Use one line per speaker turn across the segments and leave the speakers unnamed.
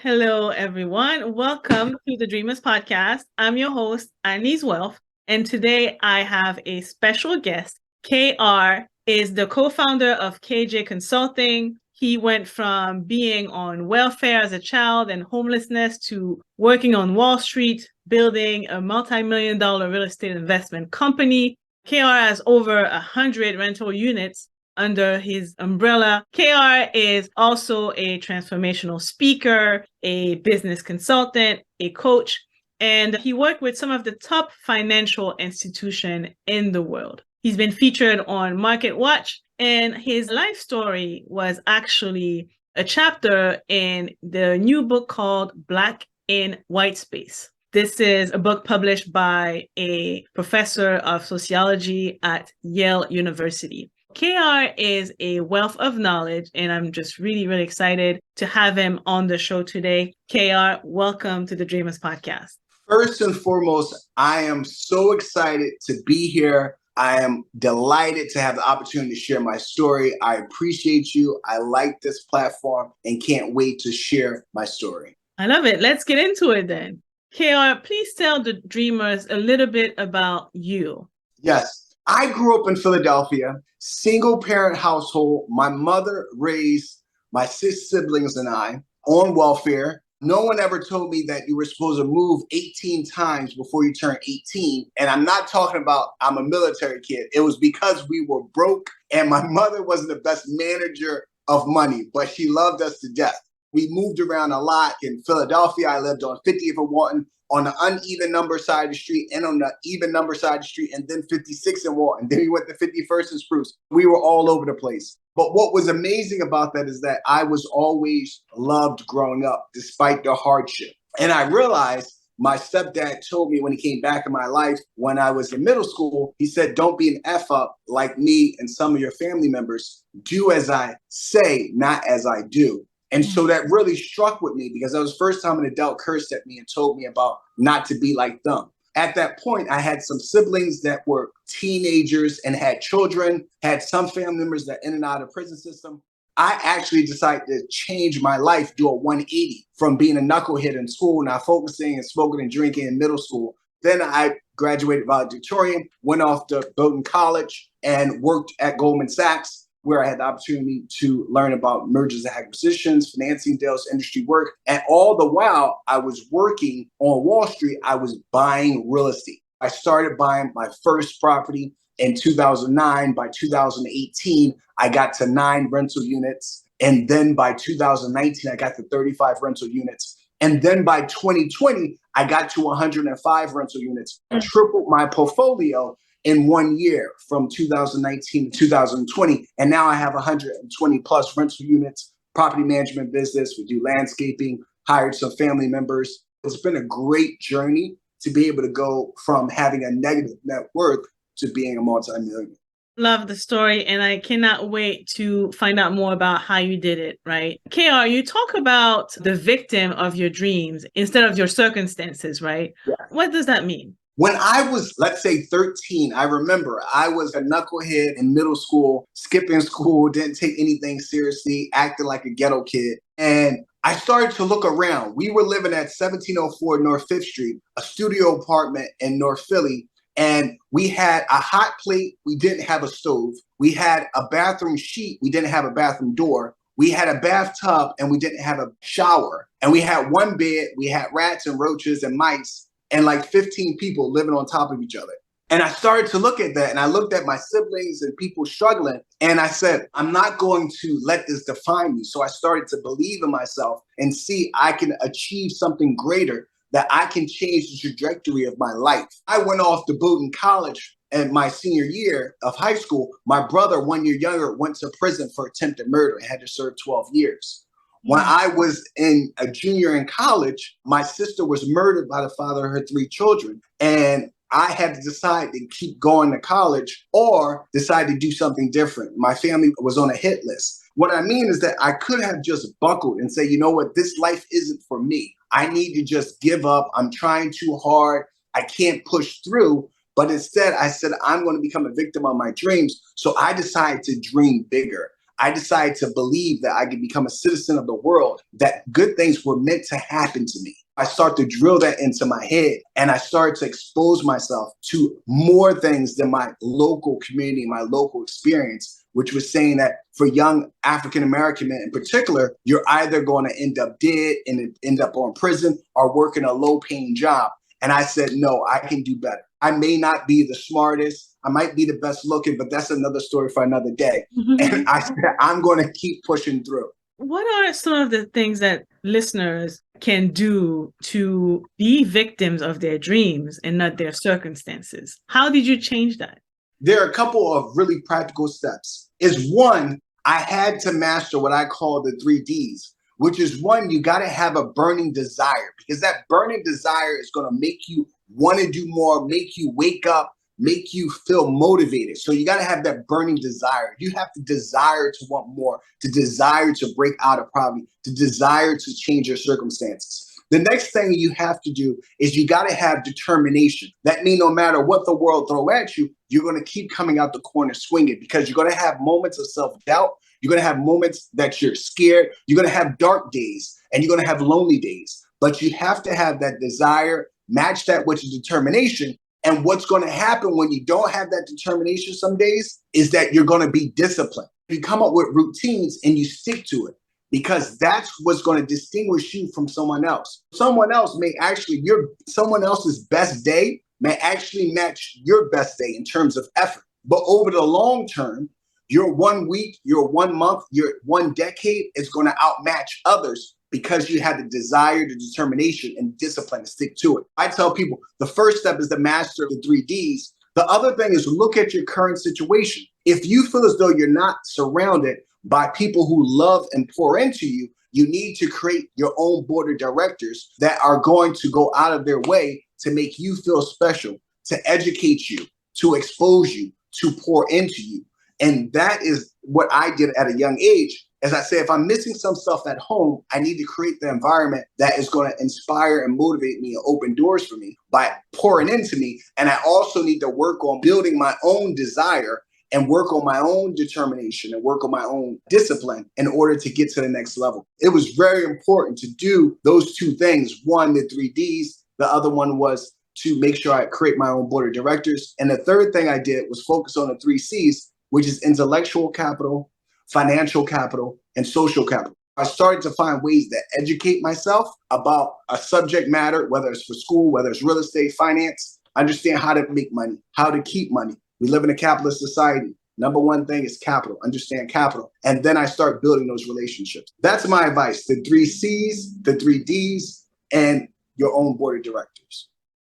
Hello, everyone. Welcome to the Dreamers Podcast. I'm your host, Anne-Lyse, and today I have a special guest. KR is the co-founder of KJ Consulting. He went from being on welfare as a child and homelessness to working on Wall Street, building a multi-million-dollar real estate investment company. KR has over 100 rental units under his umbrella. KR is also a transformational speaker, a business consultant, a coach, and he worked with some of the top financial institutions in the world. He's been featured on Market Watch, and his life story was actually a chapter in the new book called Black in White Space. This is a book published by a professor of sociology at Yale University. KR is a wealth of knowledge, and I'm just really excited to have him on the show today. KR, welcome to the Dreamers Podcast.
First and foremost, I am so excited to be here. I am delighted to have the opportunity to share my story. I appreciate you. I like this platform and can't wait to share my story.
I love it. Let's get into it then. KR, please tell the Dreamers a little bit about you.
Yes. I grew up in Philadelphia, single parent household. My mother raised my 6 siblings and I on welfare. No one ever told me that you were supposed to move 18 times before you turn 18. And I'm not talking about I'm a military kid. It was because we were broke and my mother wasn't the best manager of money, but she loved us to death. We moved around a lot. In Philadelphia, I lived on 50th and Walton, on the uneven number side of the street and on the even number side of the street, and then 56th and Walton. Then we went to 51st and Spruce. We were all over the place. But what was amazing about that is that I was always loved growing up, despite the hardship. And I realized my stepdad told me when he came back in my life, when I was in middle school, he said, don't be an F up like me and some of your family members. Do as I say, not as I do. And so that really struck with me because that was the first time an adult cursed at me and told me about not to be like them. At that point, I had some siblings that were teenagers and had children, had some family members that in and out of the prison system. I actually decided to change my life, do a 180 from being a knucklehead in school, not focusing and smoking and drinking in middle school. Then I graduated valedictorian, went off to Bowdoin College and worked at Goldman Sachs, where I had the opportunity to learn about mergers and acquisitions, financing deals, industry work. And all the while I was working on Wall Street, I was buying real estate. I started buying my first property in 2009. By 2018, I got to 9 rental units. And then by 2019, I got to 35 rental units. And then by 2020, I got to 105 rental units. I tripled my portfolio in 1 year from 2019 to 2020. And now I have 120 plus rental units, property management business. We do landscaping, hired some family members. It's been a great journey to be able to go from having a negative net worth to being a multi-millionaire.
Love the story, and I cannot wait to find out more about how you did it, right? KR, you talk about the victim of your dreams instead of your circumstances, right?
Yeah.
What does that mean?
When I was, let's say 13, I remember I was a knucklehead in middle school, skipping school, didn't take anything seriously, acting like a ghetto kid. And I started to look around. We were living at 1704 North 5th Street, a studio apartment in North Philly. And we had a hot plate. We didn't have a stove. We had a bathroom sheet. We didn't have a bathroom door. We had a bathtub and we didn't have a shower. And we had one bed. We had rats and roaches and mice and like 15 people living on top of each other. And I started to look at that and I looked at my siblings and people struggling. And I said, I'm not going to let this define me. So I started to believe in myself and see I can achieve something greater, that I can change the trajectory of my life. I went off to Bowdoin College in my senior year of high school. My brother, 1 year younger, went to prison for attempted murder and had to serve 12 years. When I was in a junior in college, my sister was murdered by the father of her 3 children. And I had to decide to keep going to college or decide to do something different. My family was on a hit list. What I mean is that I could have just buckled and say, you know what, this life isn't for me. I need to just give up. I'm trying too hard. I can't push through. But instead, I said, I'm going to become a victim of my dreams. So I decided to dream bigger. I decided to believe that I could become a citizen of the world, that good things were meant to happen to me. I started to drill that into my head, and I started to expose myself to more things than my local community, my local experience, which was saying that for young African-American men in particular, you're either going to end up dead and end up on prison or working a low-paying job. And I said, no, I can do better. I may not be the smartest. I might be the best looking, but that's another story for another day. And I said, I'm going to keep pushing through.
What are some of the things that listeners can do to be victims of their dreams and not their circumstances? How did you change that?
There are a couple of really practical steps. Is one, I had to master what I call the 3Ds, which is one, you got to have a burning desire, because that burning desire is going to make you want to do more, make you wake up, make you feel motivated. So you got to have that burning desire. You have to desire to want more, to desire to break out of poverty, to desire to change your circumstances. The next thing you have to do is you got to have determination. That means no matter what the world throw at you, you're going to keep coming out the corner swinging, because you're going to have moments of self-doubt. You're going to have moments that you're scared. You're going to have dark days, and you're going to have lonely days. But you have to have that desire, match that with your determination. And what's going to happen when you don't have that determination some days is that you're going to be disciplined. You come up with routines and you stick to it, because that's what's going to distinguish you from someone else. Someone else may actually, someone else's best day may actually match your best day in terms of effort. But over the long term, your 1 week, your 1 month, your 1 decade is going to outmatch others, because you had the desire, the determination, and discipline to stick to it. I tell people the first step is to master the 3Ds. The other thing is look at your current situation. If you feel as though you're not surrounded by people who love and pour into you, you need to create your own board of directors that are going to go out of their way to make you feel special, to educate you, to expose you, to pour into you. And that is what I did at a young age. As I say, if I'm missing some stuff at home, I need to create the environment that is going to inspire and motivate me and open doors for me by pouring into me. And I also need to work on building my own desire and work on my own determination and work on my own discipline in order to get to the next level. It was very important to do those two things. One, the 3Ds. The other one was to make sure I create my own board of directors. And the third thing I did was focus on the 3Cs, which is intellectual capital, financial capital, and social capital. I started to find ways to educate myself about a subject matter, whether it's for school, whether it's real estate, finance, understand how to make money, how to keep money. We live in a capitalist society. Number one thing is capital, understand capital. And then I start building those relationships. That's my advice, the 3Cs, the 3Ds, and your own board of directors.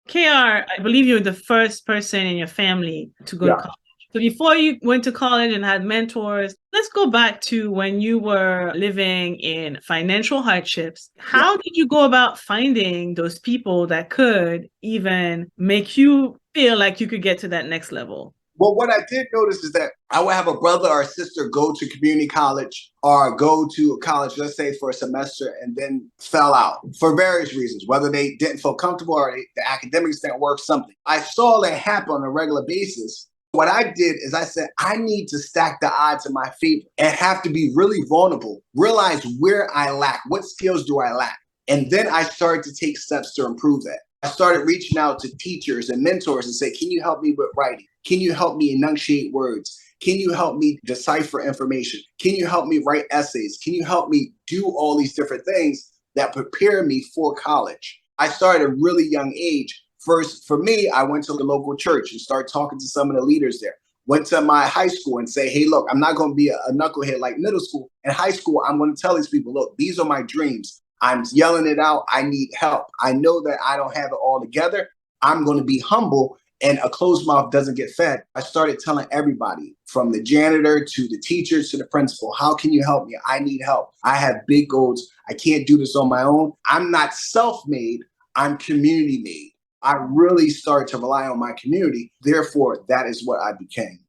KR, I believe you're the first person in your family to go to college. So before you went to college and had mentors, let's go back to when you were living in financial hardships. How did you go about finding those people that could even make you feel like you could get to that next level?
Well, what I did notice is that I would have a brother or a sister go to community college or go to college, let's say for a semester, and then fell out for various reasons, whether they didn't feel comfortable or the academics didn't work, something. I saw that happen on a regular basis. What I did is I said, I need to stack the odds in my favor and have to be really vulnerable, realize where I lack, what skills do I lack? And then I started to take steps to improve that. I started reaching out to teachers and mentors and say, can you help me with writing? Can you help me enunciate words? Can you help me decipher information? Can you help me write essays? Can you help me do all these different things that prepare me for college? I started at a really young age. First, for me, I went to the local church and started talking to some of the leaders there. Went to my high school and say, hey, look, I'm not going to be a knucklehead like middle school. In high school, I'm going to tell these people, look, these are my dreams. I'm yelling it out. I need help. I know that I don't have it all together. I'm going to be humble, and a closed mouth doesn't get fed. I started telling everybody, from the janitor to the teachers to the principal, how can you help me? I need help. I have big goals. I can't do this on my own. I'm not self-made. I'm community-made. I really started to rely on my community. Therefore, that is what I became.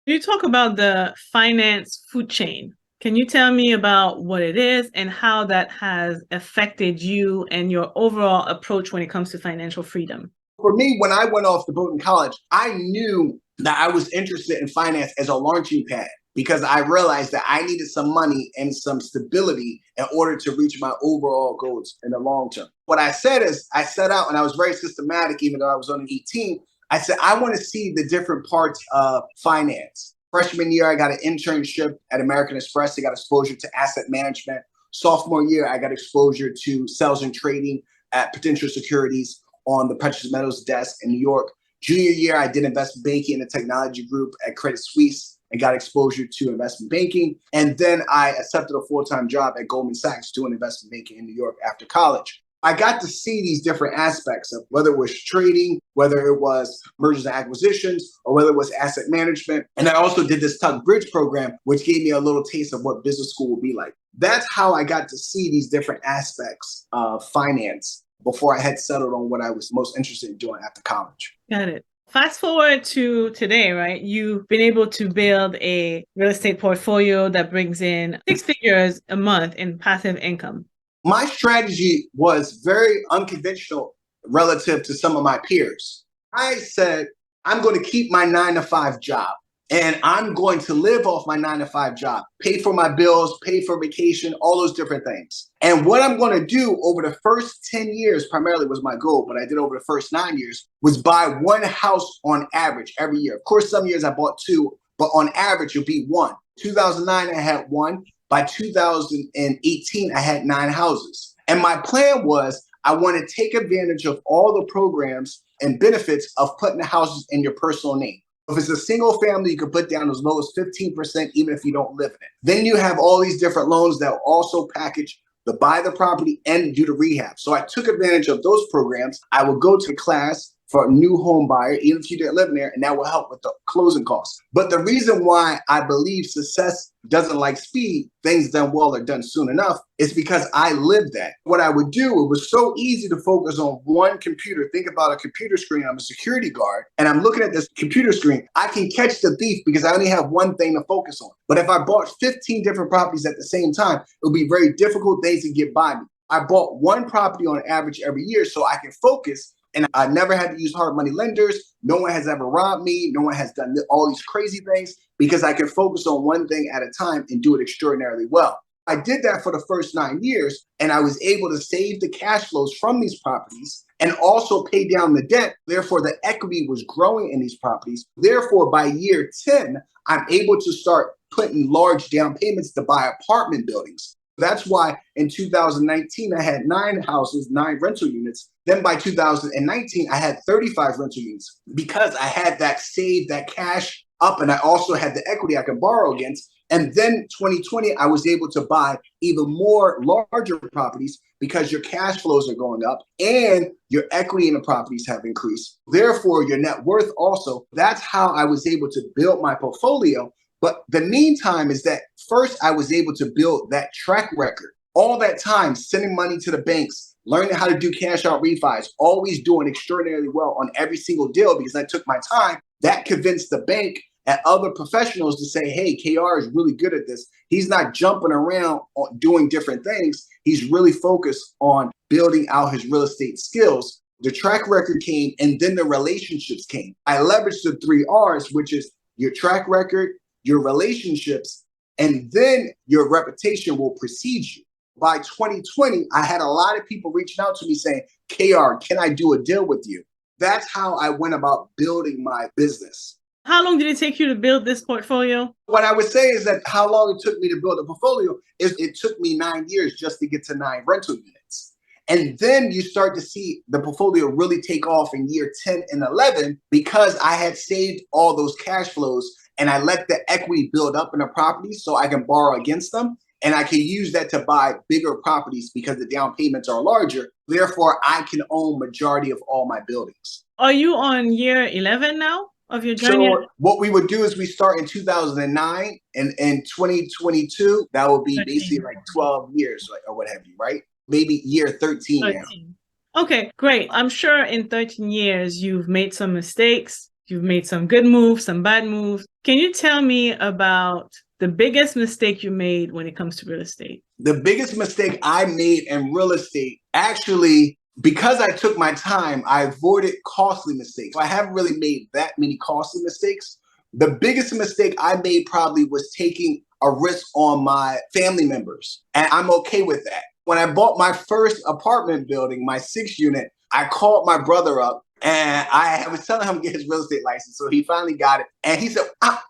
You talk about the finance food chain. Can you tell me about what it is and how that has affected you and your overall approach when it comes to financial freedom?
For me, when I went off the boat in college, I knew that I was interested in finance as a launching pad. because I realized that I needed some money and some stability in order to reach my overall goals in the long term. What I said is I set out and I was very systematic, even though I was only 18. I said, I want to see the different parts of finance. Freshman year, I got an internship at American Express. I got exposure to asset management. Sophomore year, I got exposure to sales and trading at Potential Securities on the precious metals desk in New York. Junior year, I did investment banking in the technology group at Credit Suisse and got exposure to investment banking. And then I accepted a full-time job at Goldman Sachs doing investment banking in New York after college. I got to see these different aspects of whether it was trading, whether it was mergers and acquisitions, or whether it was asset management. And I also did this Tuck Bridge program, which gave me a little taste of what business school would be like. That's how I got to see these different aspects of finance before I had settled on what I was most interested in doing after college.
Got it. Fast forward to today, right? You've been able to build a real estate portfolio that brings in 6 figures a month in passive income.
My strategy was very unconventional relative to some of my peers. I said, I'm going to keep my 9-to-5 job and I'm going to live off my 9-to-5 job, pay for my bills, pay for vacation, all those different things. And what I'm going to do over the first 10 years, primarily was my goal, but I did over the first 9 years, was buy one house on average every year. Of course, some years I bought 2, but on average, it'll be 1. 2009, I had 1. By 2018, I had 9 houses. And my plan was I want to take advantage of all the programs and benefits of putting the houses in your personal name. If it's a single family, you can put down as low as 15%, even if you don't live in it. Then you have all these different loans that will also package the buy the property and do the rehab. So I took advantage of those programs. I would go to class for a new home buyer, even if you didn't live in there, and that will help with the closing costs. But the reason why I believe success doesn't like speed, things done well are done soon enough, is because I lived that. What I would do, it was so easy to focus on one computer. Think about a computer screen. I'm a security guard, and I'm looking at this computer screen. I can catch the thief because I only have one thing to focus on. But if I bought 15 different properties at the same time, it would be very difficult things to get by me. I bought one property on average every year so I can focus. And I never had to use hard money lenders. No one has ever robbed me. No one has done all these crazy things because I can focus on one thing at a time and do it extraordinarily well. I did that for the first 9 years, and I was able to save the cash flows from these properties and also pay down the debt. Therefore, the equity was growing in these properties. Therefore, by year 10, I'm able to start putting large down payments to buy apartment buildings. That's why in 2019, I had 9 houses, 9 rental units. Then by 2019, I had 35 rental units because I had that saved, that cash up, and I also had the equity I could borrow against. And then 2020, I was able to buy even more larger properties because your cash flows are going up and your equity in the properties have increased. Therefore, your net worth also. That's how I was able to build my portfolio. But the meantime is that first I was able to build that track record. All that time sending money to the banks, learning how to do cash out refis, always doing extraordinarily well on every single deal because I took my time. That convinced the bank and other professionals to say, hey, KAYR is really good at this. He's not jumping around doing different things. He's really focused on building out his real estate skills. The track record came and then the relationships came. I leveraged the 3 R's, which is your track record, your relationships, and then your reputation will precede you. By 2020, I had a lot of people reaching out to me saying, KAYR, can I do a deal with you? That's how I went about building my business.
How long did it take you to build this portfolio?
What I would say is that how long it took me to build a portfolio is it took me 9 years just to get to 9 rental units. And then you start to see the portfolio really take off in year 10 and 11 because I had saved all those cash flows and I let the equity build up in the properties so I can borrow against them. And I can use that to buy bigger properties because the down payments are larger. Therefore, I can own majority of all my buildings.
Are you on year 11 now of your journey?
So what we would do is we start in 2009 and in 2022, that would be
13.
basically like 12 years or what have you, right? Maybe year 13 now.
Okay, great. I'm sure in 13 years, you've made some mistakes. You've made some good moves, some bad moves. Can you tell me about the biggest mistake you made when it comes to real estate?
The biggest mistake I made in real estate, actually, because I took my time, I avoided costly mistakes. I haven't really made that many costly mistakes. The biggest mistake I made probably was taking a risk on my family members. And I'm okay with that. When I bought my first apartment building, my 6 unit, I called my brother up and I was telling him to get his real estate license. So he finally got it. And he said,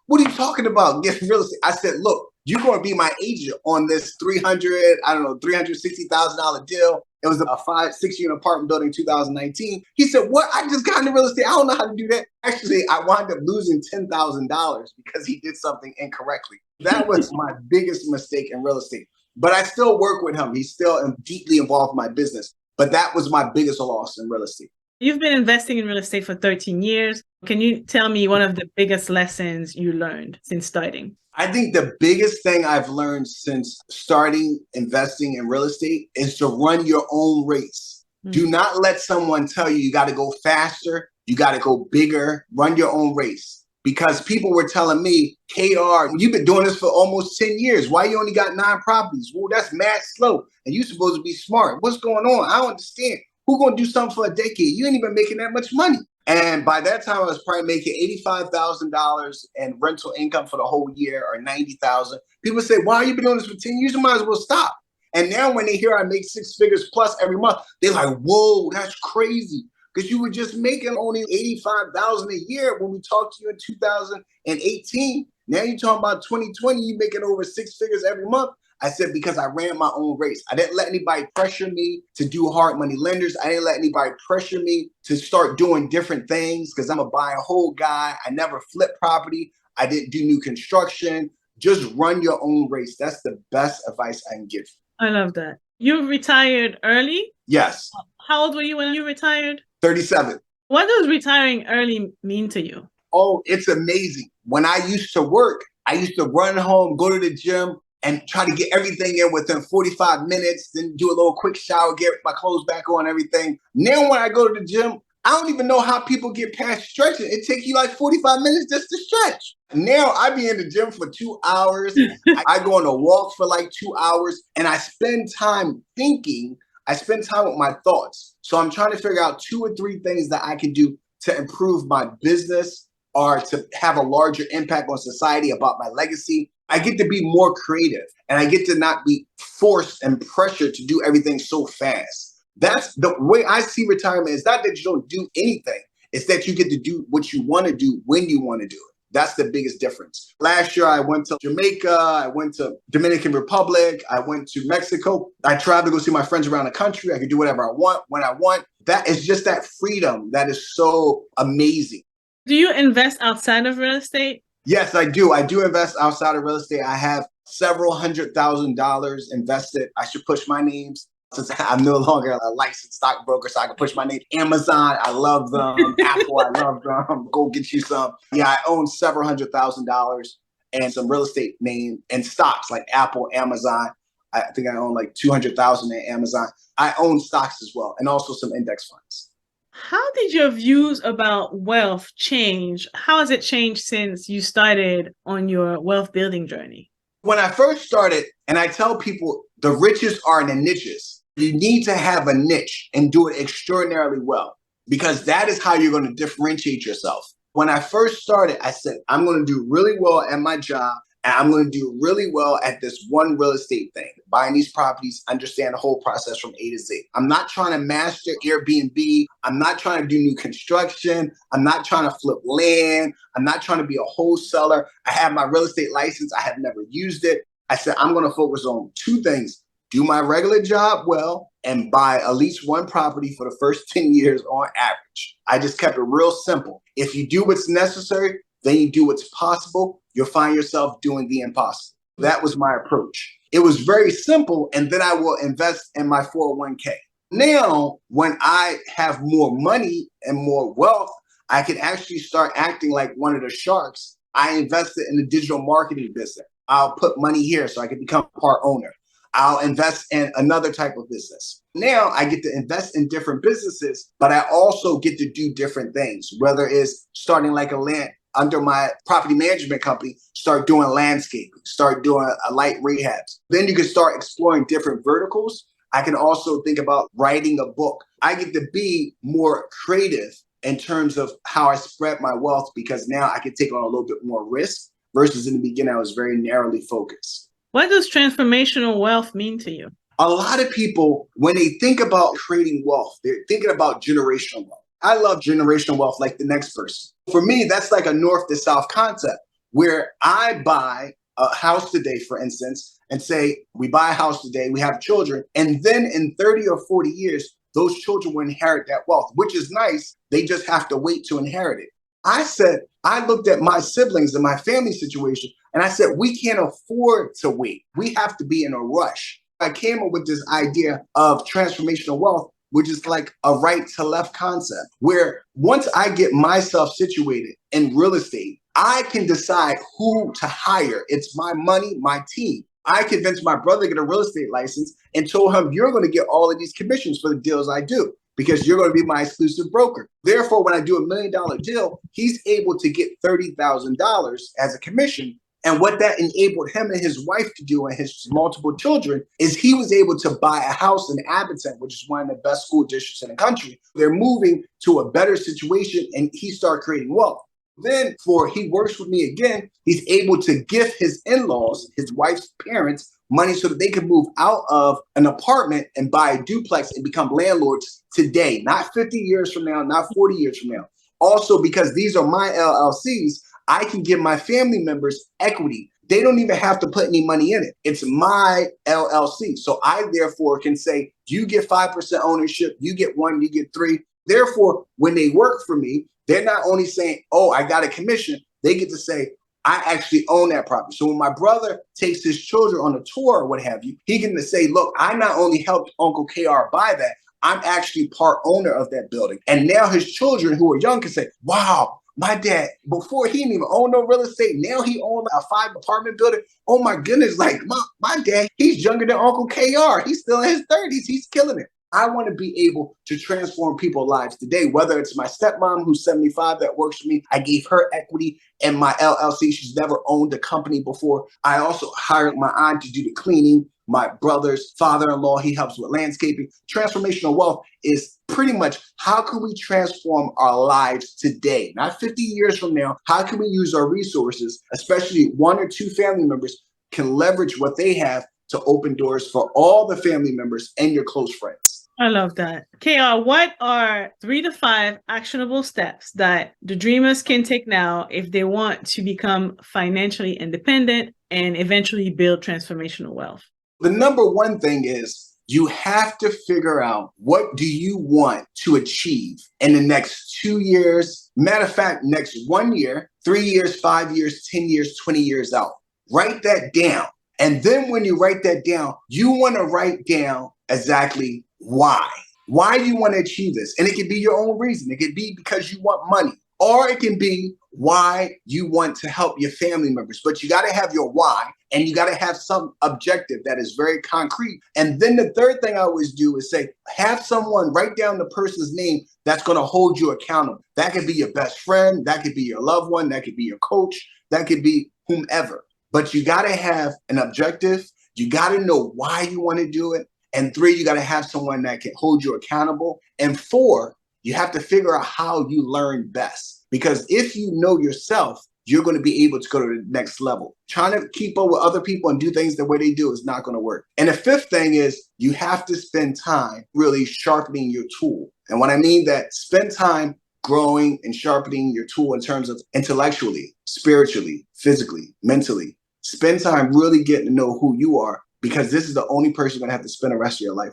what are you talking about? Get real estate. I said, look, you're going to be my agent on this $360,000 deal. It was a 6 unit apartment building in 2019. He said, what? I just got into real estate. I don't know how to do that. Actually, I wound up losing $10,000 because he did something incorrectly. That was my biggest mistake in real estate. But I still work with him. He's still deeply involved in my business. But that was my biggest loss in real estate.
You've been investing in real estate for 13 years. Can you tell me one of the biggest lessons you learned since starting?
I think the biggest thing I've learned since starting investing in real estate is to run your own race. Do not let someone tell you got to go faster, you got to go bigger, run your own race. Because people were telling me, KAYR, you've been doing this for almost 10 years. Why you only got 9 properties? Well, that's mad slow. And you're supposed to be smart. What's going on? I don't understand. Who's going to do something for a decade? You ain't even making that much money. And by that time, I was probably making $85,000 in rental income for the whole year, or $90,000. People say, why you been doing this for 10 years? You might as well stop. And now when they hear I make 6 figures plus every month, they're like, whoa, that's crazy. Because you were just making only $85,000 a year when we talked to you in 2018. Now you're talking about 2020, you're making over 6 figures every month. I said, because I ran my own race. I didn't let anybody pressure me to do hard money lenders. I didn't let anybody pressure me to start doing different things because I'm a buy and hold guy. I never flipped property. I didn't do new construction. Just run your own race. That's the best advice I can give.
I love that. You retired early?
Yes.
How old were you when you retired?
37.
What does retiring early mean to you?
Oh, it's amazing. When I used to work, I used to run home, go to the gym, and try to get everything in within 45 minutes, then do a little quick shower, get my clothes back on, everything. Now when I go to the gym, I don't even know how people get past stretching. It takes you like 45 minutes just to stretch. Now I be in the gym for 2 hours. I go on a walk for like 2 hours, and I spend time thinking. I spend time with my thoughts. So I'm trying to figure out 2 or 3 things that I can do to improve my business or to have a larger impact on society, about my legacy. I get to be more creative, and I get to not be forced and pressured to do everything so fast. That's the way I see retirement. Is not that you don't do anything. It's that you get to do what you want to do when you want to do it. That's the biggest difference. Last year, I went to Jamaica. I went to Dominican Republic. I went to Mexico. I traveled to go see my friends around the country. I could do whatever I want, when I want. That is just that freedom that is so amazing.
Do you invest outside of real estate?
Yes, I do. I do invest outside of real estate. I have several $100,000 invested. I should push my names since I'm no longer a licensed stockbroker, so I can push my name. Amazon, I love them. Apple, I love them. Go get you some. Yeah, I own several $100,000 and some real estate name and stocks like Apple, Amazon. I think I own like 200,000 in Amazon. I own stocks as well, and also some index funds.
How did your views about wealth change? How has it changed since you started on your wealth building journey?
When I first started, and I tell people the riches are in the niches. You need to have a niche and do it extraordinarily well, because that is how you're going to differentiate yourself. When I first started, I said, I'm going to do really well at my job, and I'm going to do really well at this one real estate thing, buying these properties, understand the whole process from A to Z. I'm not trying to master Airbnb. I'm not trying to do new construction. I'm not trying to flip land. I'm not trying to be a wholesaler. I have my real estate license. I have never used it. I said, I'm going to focus on 2 things: do my regular job well and buy at least 1 property for the first 10 years on average. I just kept it real simple. If you do what's necessary, then you do what's possible, you'll find yourself doing the impossible. That was my approach. It was very simple, and then I will invest in my 401k. Now, when I have more money and more wealth, I can actually start acting like one of the sharks. I invested in the digital marketing business. I'll put money here so I can become part owner. I'll invest in another type of business. Now I get to invest in different businesses, but I also get to do different things, whether it's starting like a land under my property management company, start doing landscaping, start doing a light rehabs. Then you can start exploring different verticals. I can also think about writing a book. I get to be more creative in terms of how I spread my wealth, because now I can take on a little bit more risk versus in the beginning, I was very narrowly focused.
What does transformational wealth mean to you?
A lot of people, when they think about creating wealth, they're thinking about generational wealth. I love generational wealth like the next person. For me, that's like a north to south concept where I buy a house today, for instance, and say, we buy a house today, we have children, and then in 30 or 40 years, those children will inherit that wealth, which is nice. They just have to wait to inherit it. I looked at my siblings and my family situation, and I said, we can't afford to wait. We have to be in a rush. I came up with this idea of transformational wealth, which is like a right to left concept, where once I get myself situated in real estate, I can decide who to hire. It's my money, my team. I convinced my brother to get a real estate license and told him, you're going to get all of these commissions for the deals I do, because you're going to be my exclusive broker. Therefore, when I do $1 million deal, he's able to get $30,000 as a commission. And what that enabled him and his wife to do, and his multiple children, is he was able to buy a house in Abington, which is one of the best school districts in the country. They're moving to a better situation, and he started creating wealth. Then he works with me again, he's able to give his in-laws, his wife's parents, money so that they can move out of an apartment and buy a duplex and become landlords today, not 50 years from now, not 40 years from now. Also, because these are my LLCs, I can give my family members equity. They don't even have to put any money in it. It's my LLC. So I therefore can say, you get 5% ownership, you get 1, you get 3. Therefore, when they work for me, they're not only saying, oh, I got a commission, they get to say, I actually own that property. So when my brother takes his children on a tour or what have you, he can say, look, I not only helped Uncle KR buy that, I'm actually part owner of that building. And now his children who are young can say, wow, my dad, before he didn't even own no real estate, now he owned a 5-apartment building. Oh my goodness, like my dad, he's younger than Uncle KR. He's still in his 30s. He's killing it. I want to be able to transform people's lives today, whether it's my stepmom who's 75 that works for me. I gave her equity in my LLC. She's never owned a company before. I also hired my aunt to do the cleaning. My brother's father-in-law, he helps with landscaping. Transformational wealth is pretty much how can we transform our lives today, not 50 years from now. How can we use our resources, especially 1 or 2 family members can leverage what they have to open doors for all the family members and your close friends.
I love that. KR, what are 3 to 5 actionable steps that the dreamers can take now if they want to become financially independent and eventually build transformational wealth?
The number one thing is you have to figure out, what do you want to achieve in the next 2 years? Matter of fact, next 1 year, 3 years, 5 years, 10 years, 20 years out. Write that down. And then when you write that down, you want to write down exactly why. Why do you want to achieve this? And it can be your own reason. It could be because you want money, or it can be why you want to help your family members. But you got to have your why, and you got to have some objective that is very concrete. And then the third thing I always do is say, have someone write down the person's name that's going to hold you accountable. That could be your best friend. That could be your loved one. That could be your coach. That could be whomever. But you got to have an objective. You got to know why you want to do it. And 3, you got to have someone that can hold you accountable. And 4, you have to figure out how you learn best. Because if you know yourself, you're going to be able to go to the next level. Trying to keep up with other people and do things the way they do is not going to work. And the 5th thing is you have to spend time really sharpening your tool. And what I mean that, spend time growing and sharpening your tool in terms of intellectually, spiritually, physically, mentally. Spend time really getting to know who you are, because this is the only person you're going to have to spend the rest of your life.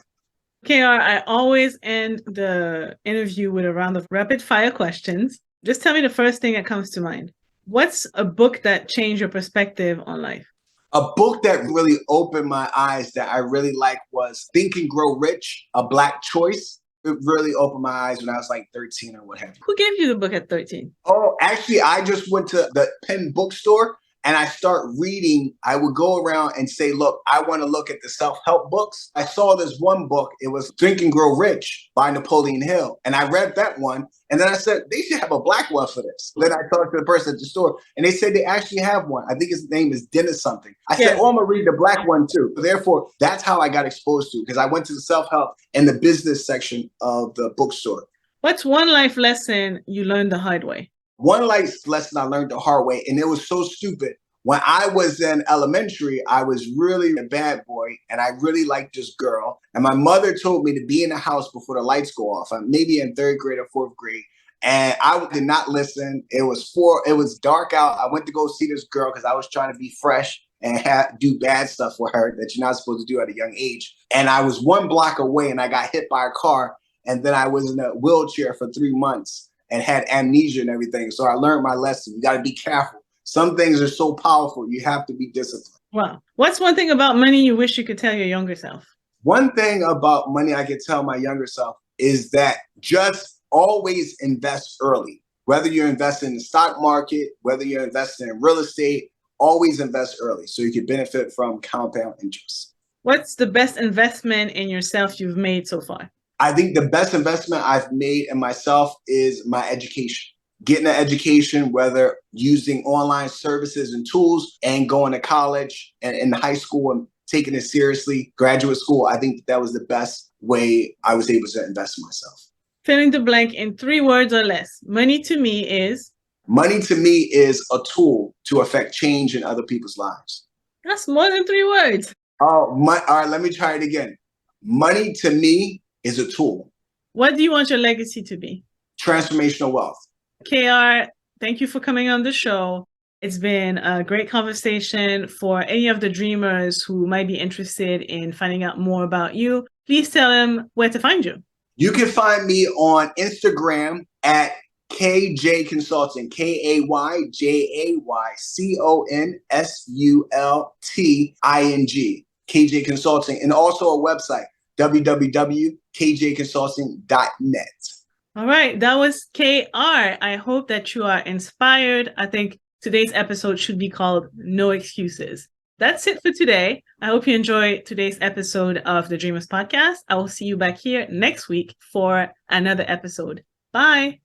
KR, I always end the interview with a round of rapid fire questions. Just tell me the first thing that comes to mind. What's a book that changed your perspective on life?
A book that really opened my eyes that I really liked was Think and Grow Rich, A Black Choice. It really opened my eyes when I was like 13 or what have you.
Who gave you the book at 13?
Oh, actually, I just went to the Penn bookstore and I start reading. I would go around and say, look, I want to look at the self-help books. I saw this one book. It was Think and Grow Rich by Napoleon Hill. And I read that one. And then I said, they should have a black one for this. Then I talked to the person at the store and they said they actually have one. I think his name is Dennis something. I said, oh, I'm going to read the black one too. Therefore, that's how I got exposed to it, because I went to the self-help and the business section of the bookstore.
What's one life lesson you learned the hard way?
One life lesson I learned the hard way, and it was so stupid. When I was in elementary, I was really a bad boy, and I really liked this girl. And my mother told me to be in the house before the lights go off. Maybe in third grade or fourth grade. And I did not listen. It was dark out. I went to go see this girl because I was trying to be fresh and do bad stuff for her that you're not supposed to do at a young age. And I was one block away, and I got hit by a car. And then I was in a wheelchair for 3 months and had amnesia and everything. So I learned my lesson. You got to be careful. Some things are so powerful, you have to be disciplined.
Wow. What's one thing about money you wish you could tell your younger self?
One thing about money I could tell my younger self is that just always invest early. Whether you're investing in the stock market, whether you're investing in real estate, always invest early so you can benefit from compound interest.
What's the best investment in yourself you've made so far?
I think the best investment I've made in myself is my education. Getting an education, whether using online services and tools and going to college and in high school and taking it seriously, graduate school, I think that was the best way I was able to invest in myself.
Fill in the blank in 3 words or less. Money to me is?
Money to me is a tool to affect change in other people's lives.
That's more than 3 words.
All right, let me try it again. Money to me is a tool.
What do you want your legacy to be?
Transformational wealth.
KR, thank you for coming on the show. It's been a great conversation. For any of the dreamers who might be interested in finding out more about you, please tell them where to find you.
You can find me on Instagram at KJ Consulting, KAYJAYCONSULTING, KJ Consulting, and also a website, www.kjconsulting.net.
All right, that was KR. I hope that you are inspired. I think today's episode should be called No Excuses. That's it for today. I hope you enjoyed today's episode of the Dreamers Podcast. I will see you back here next week for another episode. Bye.